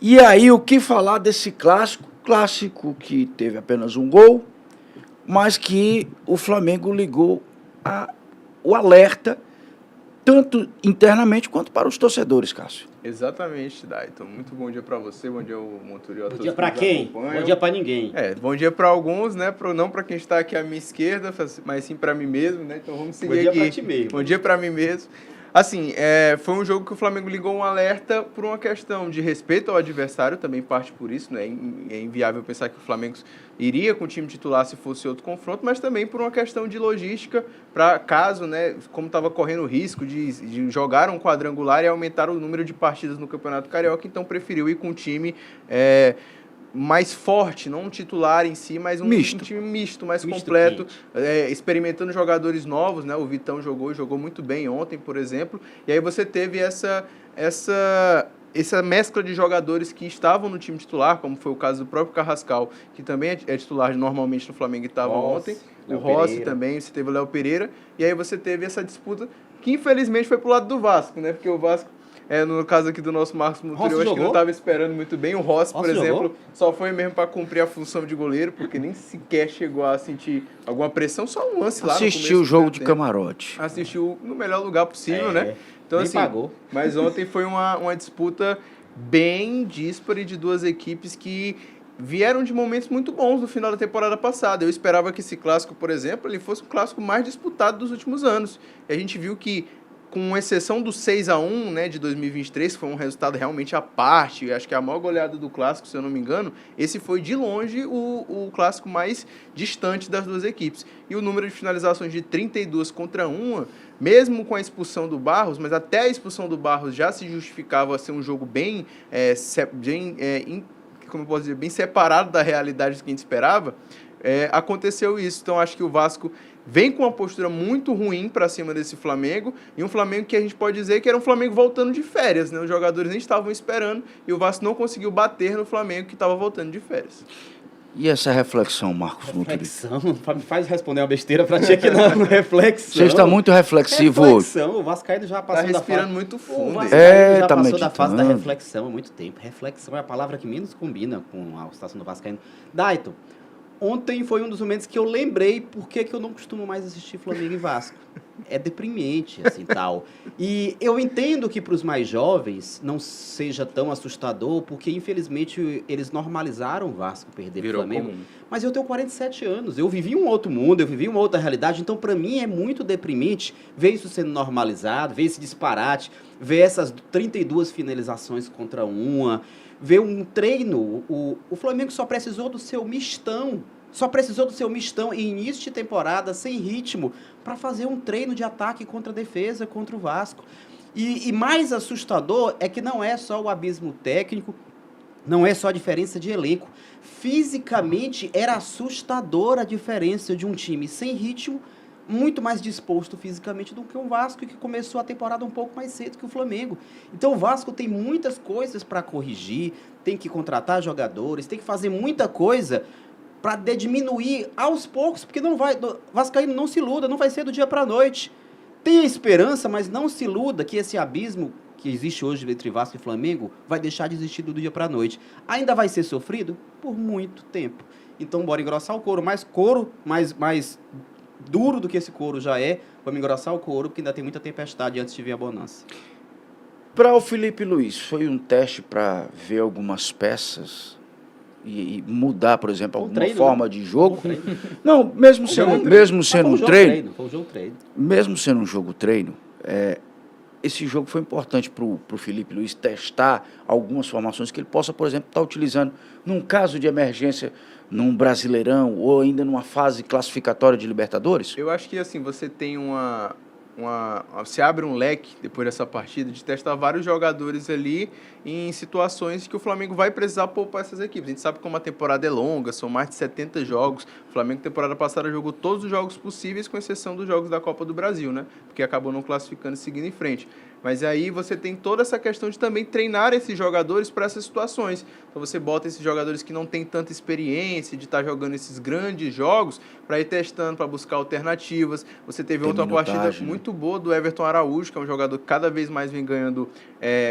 E aí, o que falar desse clássico? Clássico que teve apenas um gol, mas que o Flamengo ligou o alerta, tanto internamente quanto para os torcedores, Cássio. Exatamente, Daito. Muito bom dia para você, bom dia, Monturiol. Bom dia para quem? Bom dia para ninguém. Bom dia para alguns, né? Não para quem está aqui à minha esquerda, mas sim para mim mesmo, né? Então vamos seguir aqui. Bom dia para ti mesmo. Bom dia para mim mesmo. Assim, foi um jogo que o Flamengo ligou um alerta por uma questão de respeito ao adversário, também parte por isso, né? É inviável pensar que o Flamengo iria com o time titular se fosse outro confronto, mas também por uma questão de logística, para caso, né, como estava correndo o risco de jogar um quadrangular e aumentar o número de partidas no Campeonato Carioca, então preferiu ir com um time mais forte, não um titular em si, mas um time misto, mais completo, experimentando jogadores novos, né? O Vitão jogou muito bem ontem, por exemplo, e aí você teve essa mescla de jogadores que estavam no time titular, como foi o caso do próprio Carrascal, que também é titular normalmente no Flamengo e estava ontem, o Rossi também, você teve o Léo Pereira, e aí você teve essa disputa que infelizmente foi pro lado do Vasco, né? Porque o Vasco, no caso aqui do nosso Marcos Monturiol, acho que não estava esperando muito bem. O Rossi, por exemplo, só foi mesmo para cumprir a função de goleiro, porque nem sequer chegou a sentir alguma pressão, só um lance lá no começo. Assistiu o jogo de camarote. Assistiu no melhor lugar possível, né? Então, nem assim, pagou. Mas ontem foi uma disputa bem díspare de duas equipes que vieram de momentos muito bons no final da temporada passada. Eu esperava que esse clássico, por exemplo, ele fosse o clássico mais disputado dos últimos anos. E a gente viu que, com exceção do 6-1, né, de 2023, que foi um resultado realmente à parte, acho que é a maior goleada do clássico, se eu não me engano, esse foi de longe o clássico mais distante das duas equipes. E o número de finalizações de 32 contra 1, mesmo com a expulsão do Barros, mas até a expulsão do Barros já se justificava ser um jogo como eu posso dizer, bem separado da realidade que a gente esperava, aconteceu isso. Então, acho que o Vasco vem com uma postura muito ruim para cima desse Flamengo, e um Flamengo que a gente pode dizer que era um Flamengo voltando de férias, né? Os jogadores nem estavam esperando, e o Vasco não conseguiu bater no Flamengo que estava voltando de férias. E essa reflexão, Marcos Monturiol? Reflexão? Me faz responder uma besteira pra ti aqui na reflexão. Você está muito reflexivo hoje. O Vascaíno já passou da fase. Tá respirando muito fundo. O Vascaíno já passou meditando. da fase da reflexão há muito tempo. Reflexão é a palavra que menos combina com a situação do Vascaíno. Daito, ontem foi um dos momentos que eu lembrei por que eu não costumo mais assistir Flamengo e Vasco. É deprimente, assim, tal. E eu entendo que para os mais jovens não seja tão assustador, porque, infelizmente, eles normalizaram o Vasco perder o Flamengo. Comum. Mas eu tenho 47 anos, eu vivi um outro mundo, eu vivi uma outra realidade, então, para mim, é muito deprimente ver isso sendo normalizado, ver esse disparate, ver essas 32 finalizações contra uma, ver um treino. O Flamengo só precisou do seu mistão. Só precisou do seu mistão em início de temporada, sem ritmo, para fazer um treino de ataque contra a defesa, contra o Vasco. E mais assustador é que não é só o abismo técnico, não é só a diferença de elenco. Fisicamente, era assustadora a diferença de um time sem ritmo, muito mais disposto fisicamente do que o Vasco, que começou a temporada um pouco mais cedo que o Flamengo. Então o Vasco tem muitas coisas para corrigir, tem que contratar jogadores, tem que fazer muita coisa para diminuir aos poucos, porque não vai, Vascaíno, não se iluda, não vai ser do dia para a noite. Tenha esperança, mas não se iluda que esse abismo que existe hoje entre Vasco e Flamengo vai deixar de existir do dia para a noite. Ainda vai ser sofrido por muito tempo. Então, bora engrossar o couro, mais duro do que esse couro já é, vamos engrossar o couro, porque ainda tem muita tempestade antes de vir a bonança. Para o Felipe Luiz, foi um teste para ver algumas peças e mudar, por exemplo, alguma forma de jogo? Não, mesmo sendo um treino, mesmo sendo um jogo treino, esse jogo foi importante para o Felipe Luiz testar algumas formações que ele possa, por exemplo, estar utilizando num caso de emergência, num Brasileirão ou ainda numa fase classificatória de Libertadores? Eu acho que assim, você tem você abre um leque, depois dessa partida, de testar vários jogadores ali em situações que o Flamengo vai precisar poupar essas equipes. A gente sabe como a temporada é longa, são mais de 70 jogos. O Flamengo, temporada passada, jogou todos os jogos possíveis, com exceção dos jogos da Copa do Brasil, né? Porque acabou não classificando e seguindo em frente. Mas aí você tem toda essa questão de também treinar esses jogadores para essas situações. Então você bota esses jogadores que não têm tanta experiência de estar jogando esses grandes jogos para ir testando, para buscar alternativas. Você teve outra partida muito boa do Everton Araújo, que é um jogador que cada vez mais vem ganhando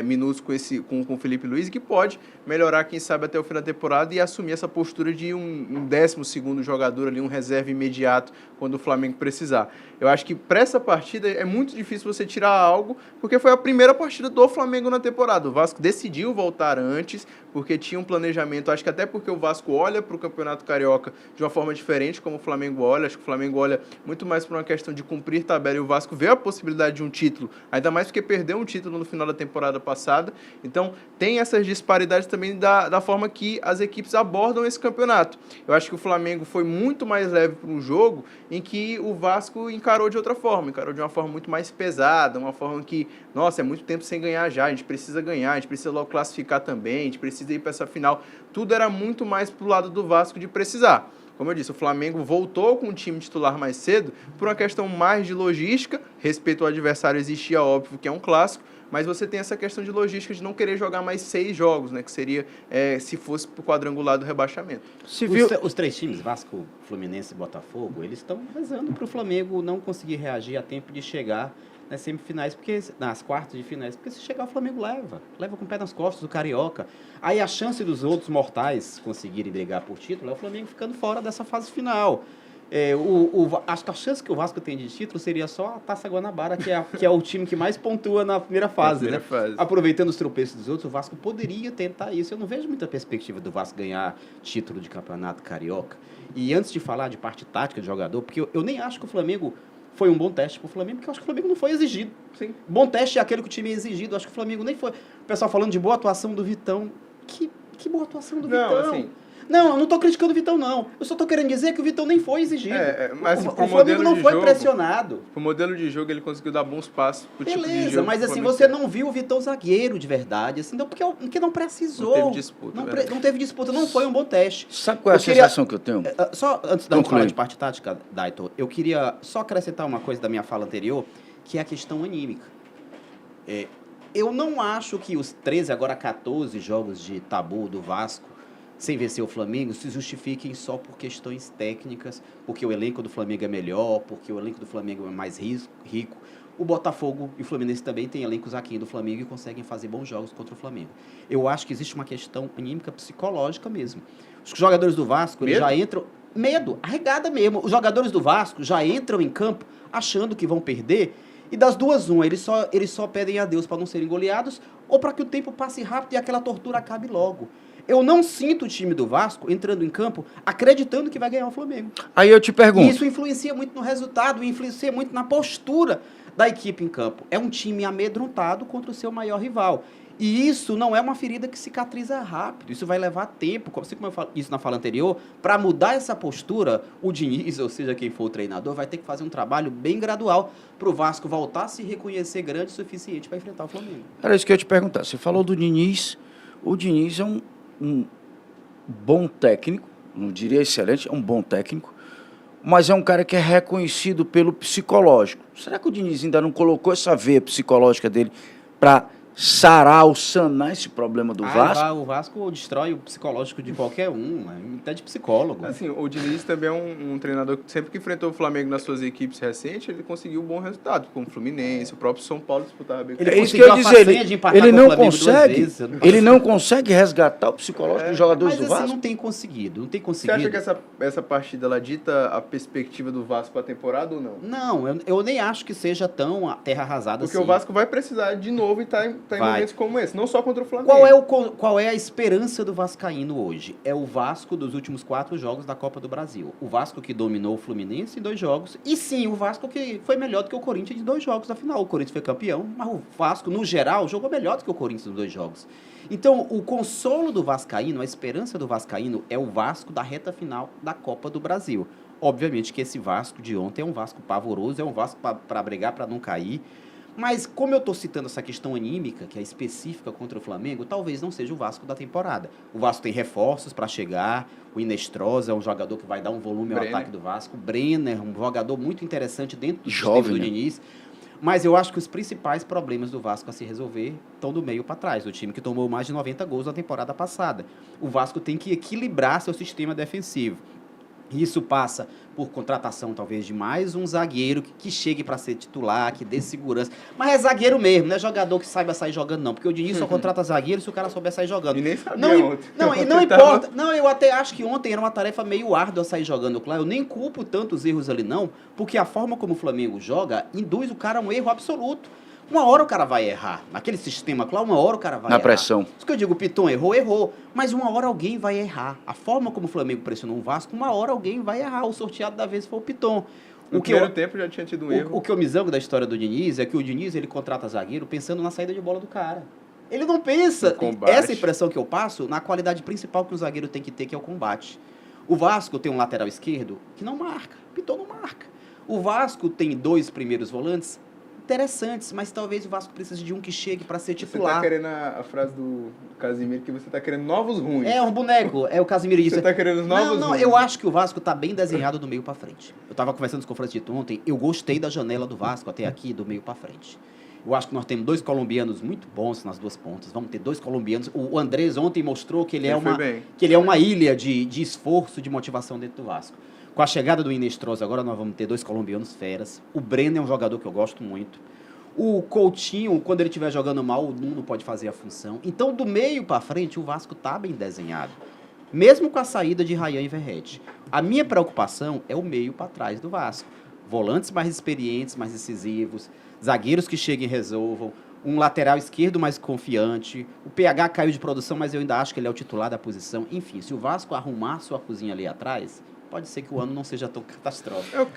minutos com o Felipe Luiz, e que pode melhorar, quem sabe, até o fim da temporada e assumir essa postura de um 12º jogador ali, um reserva imediato quando o Flamengo precisar. Eu acho que para essa partida é muito difícil você tirar algo, porque foi a primeira partida do Flamengo na temporada. O Vasco decidiu voltar antes, porque tinha um planejamento, acho que até porque o Vasco olha para o Campeonato Carioca de uma forma diferente como o Flamengo olha. Acho que o Flamengo olha muito mais por uma questão de cumprir tabela, e o Vasco vê a possibilidade de um título, ainda mais porque perdeu um título no final da temporada passada. Então tem essas disparidades também da forma que as equipes abordam esse campeonato. Eu acho que o Flamengo foi muito mais leve para um jogo em que o Vasco encarou de outra forma, encarou de uma forma muito mais pesada, uma forma que, nossa, é muito tempo sem ganhar já, a gente precisa ganhar, a gente precisa logo classificar também, a gente precisa ir para essa final. Tudo era muito mais pro lado do Vasco de precisar. Como eu disse, o Flamengo voltou com o time titular mais cedo por uma questão mais de logística. Respeito ao adversário existia, óbvio que é um clássico, mas você tem essa questão de logística de não querer jogar mais 6 jogos, né? Que seria se fosse pro quadrangular do rebaixamento. Os 3 times, Vasco, Fluminense e Botafogo, eles estão rezando para o Flamengo não conseguir reagir a tempo de chegar nas semifinais, nas quartas de finais, porque se chegar o Flamengo leva com o pé nas costas do Carioca. Aí a chance dos outros mortais conseguirem brigar por título é o Flamengo ficando fora dessa fase final. Acho que a chance que o Vasco tem de título seria só a Taça Guanabara, que é o time que mais pontua na primeira fase. Aproveitando os tropeços dos outros, o Vasco poderia tentar isso. Eu não vejo muita perspectiva do Vasco ganhar título de campeonato carioca. E antes de falar de parte tática de jogador, porque eu nem acho que o Flamengo foi um bom teste para o Flamengo, porque eu acho que o Flamengo não foi exigido. Sim. Bom teste é aquele que o time é exigido. Eu acho que o Flamengo nem foi. O pessoal falando de boa atuação do Vitão. Que boa atuação do Vitão? Assim... Não, eu não estou criticando o Vitão, não. Eu só estou querendo dizer que o Vitão nem foi exigido. Mas o Flamengo não foi pressionado. O modelo de jogo, ele conseguiu dar bons passos pro tipo de jogo. Mas assim, você não viu o Vitão zagueiro de verdade, assim, porque não precisou. Não teve disputa. Não teve disputa, não foi um bom teste. Sabe qual é a sensação que eu tenho? Só antes da gente falar de parte tática, Daito, eu queria só acrescentar uma coisa da minha fala anterior, que é a questão anímica. Eu não acho que os 13, agora 14 jogos de tabu do Vasco, sem vencer o Flamengo, se justifiquem só por questões técnicas, porque o elenco do Flamengo é melhor, porque o elenco do Flamengo é mais rico. O Botafogo e o Fluminense também têm elencos aquém do Flamengo e conseguem fazer bons jogos contra o Flamengo. Eu acho que existe uma questão anímica psicológica mesmo. Os jogadores do Vasco eles já entram... Medo, arregada mesmo. Os jogadores do Vasco já entram em campo achando que vão perder, e das duas, eles só pedem a Deus para não serem goleados ou para que o tempo passe rápido e aquela tortura acabe logo. Eu não sinto o time do Vasco entrando em campo acreditando que vai ganhar o Flamengo. Aí eu te pergunto. E isso influencia muito no resultado, influencia muito na postura da equipe em campo. É um time amedrontado contra o seu maior rival. E isso não é uma ferida que cicatriza rápido. Isso vai levar tempo, assim como eu falo isso na fala anterior. Para mudar essa postura, o Diniz, ou seja, quem for o treinador, vai ter que fazer um trabalho bem gradual para o Vasco voltar a se reconhecer grande o suficiente para enfrentar o Flamengo. Era isso que eu ia te perguntar. Você falou do Diniz. O Diniz é um bom técnico, não diria excelente, é um bom técnico, mas é um cara que é reconhecido pelo psicológico. Será que o Diniz ainda não colocou essa veia psicológica dele para sarar ou sanar esse problema do Vasco? O Vasco destrói o psicológico de qualquer um, até de psicólogo. Assim, o Diniz também é um treinador que sempre que enfrentou o Flamengo nas suas equipes recentes, ele conseguiu um bom resultado, como o Fluminense, o próprio São Paulo disputava bem. É isso que eu ia dizer, ele não consegue resgatar o psicológico dos jogadores do Vasco? Mas não tem conseguido. Você acha que essa partida ela dita a perspectiva do Vasco para a temporada ou não? Não, eu nem acho que seja tão terra arrasada assim. Porque o Vasco vai precisar de novo e tá em momentos como esse, não só contra o Flamengo. Qual é a esperança do vascaíno hoje? É o Vasco dos últimos 4 jogos da Copa do Brasil. O Vasco que dominou o Fluminense em 2 jogos. E sim, o Vasco que foi melhor do que o Corinthians em 2 jogos da final. O Corinthians foi campeão, mas o Vasco, no geral, jogou melhor do que o Corinthians em 2 jogos. Então, o consolo do vascaíno, a esperança do vascaíno é o Vasco da reta final da Copa do Brasil. Obviamente que esse Vasco de ontem é um Vasco pavoroso, é um Vasco para brigar, para não cair. Mas como eu estou citando essa questão anímica, que é específica contra o Flamengo, talvez não seja o Vasco da temporada. O Vasco tem reforços para chegar, o Inestrosa é um jogador que vai dar um volume ao ataque do Vasco, o Brenner, um jogador muito interessante dentro do sistema do Diniz. Mas eu acho que os principais problemas do Vasco a se resolver estão do meio para trás, do time que tomou mais de 90 gols na temporada passada. O Vasco tem que equilibrar seu sistema defensivo. Isso passa por contratação, talvez, de mais um zagueiro que chegue para ser titular, que dê segurança. Mas é zagueiro mesmo, não é jogador que saiba sair jogando, não. Porque o Diniz só contrata zagueiro se o cara souber sair jogando. E nem sabia ontem. Não importa. Não, eu até acho que ontem era uma tarefa meio árdua sair jogando, claro. Eu nem culpo tantos erros ali, não, porque a forma como o Flamengo joga induz o cara a um erro absoluto. Uma hora o cara vai errar. Naquele sistema, claro, uma hora o cara vai errar. Na pressão. Isso que eu digo, o Piton errou. Mas uma hora alguém vai errar. A forma como o Flamengo pressionou o Vasco, uma hora alguém vai errar. O sorteado da vez foi o Piton. No primeiro tempo já tinha tido um erro. O que eu me zango da história do Diniz é que o Diniz, ele contrata zagueiro pensando na saída de bola do cara. Ele não pensa, essa impressão que eu passo, na qualidade principal que o zagueiro tem que ter, que é o combate. O Vasco tem um lateral esquerdo que não marca. Piton não marca. O Vasco tem 2 primeiros volantes interessantes, mas talvez o Vasco precise de um que chegue para ser titular. Você tá querendo a frase do Casimiro, que você tá querendo novos ruins. É um boneco, é o Casimiro disse. Você tá querendo novos ruins. Eu acho que o Vasco tá bem desenhado do meio para frente. Eu tava conversando com o Francisco ontem, eu gostei da janela do Vasco até aqui, do meio para frente. Eu acho que nós temos 2 colombianos muito bons nas 2 pontas. Vamos ter 2 colombianos. O Andrés ontem mostrou que ele é uma ilha de esforço, de motivação dentro do Vasco. Com a chegada do Inestrosa, agora nós vamos ter 2 colombianos feras. O Breno é um jogador que eu gosto muito. O Coutinho, quando ele estiver jogando mal, o Nuno pode fazer a função. Então, do meio para frente, o Vasco tá bem desenhado. Mesmo com a saída de Rayan e Verratti. A minha preocupação é o meio para trás do Vasco. Volantes mais experientes, mais decisivos, zagueiros que cheguem e resolvam, um lateral esquerdo mais confiante. O PH caiu de produção, mas eu ainda acho que ele é o titular da posição. Enfim, se o Vasco arrumar sua cozinha ali atrás, pode ser que o ano não seja tão catastrófico.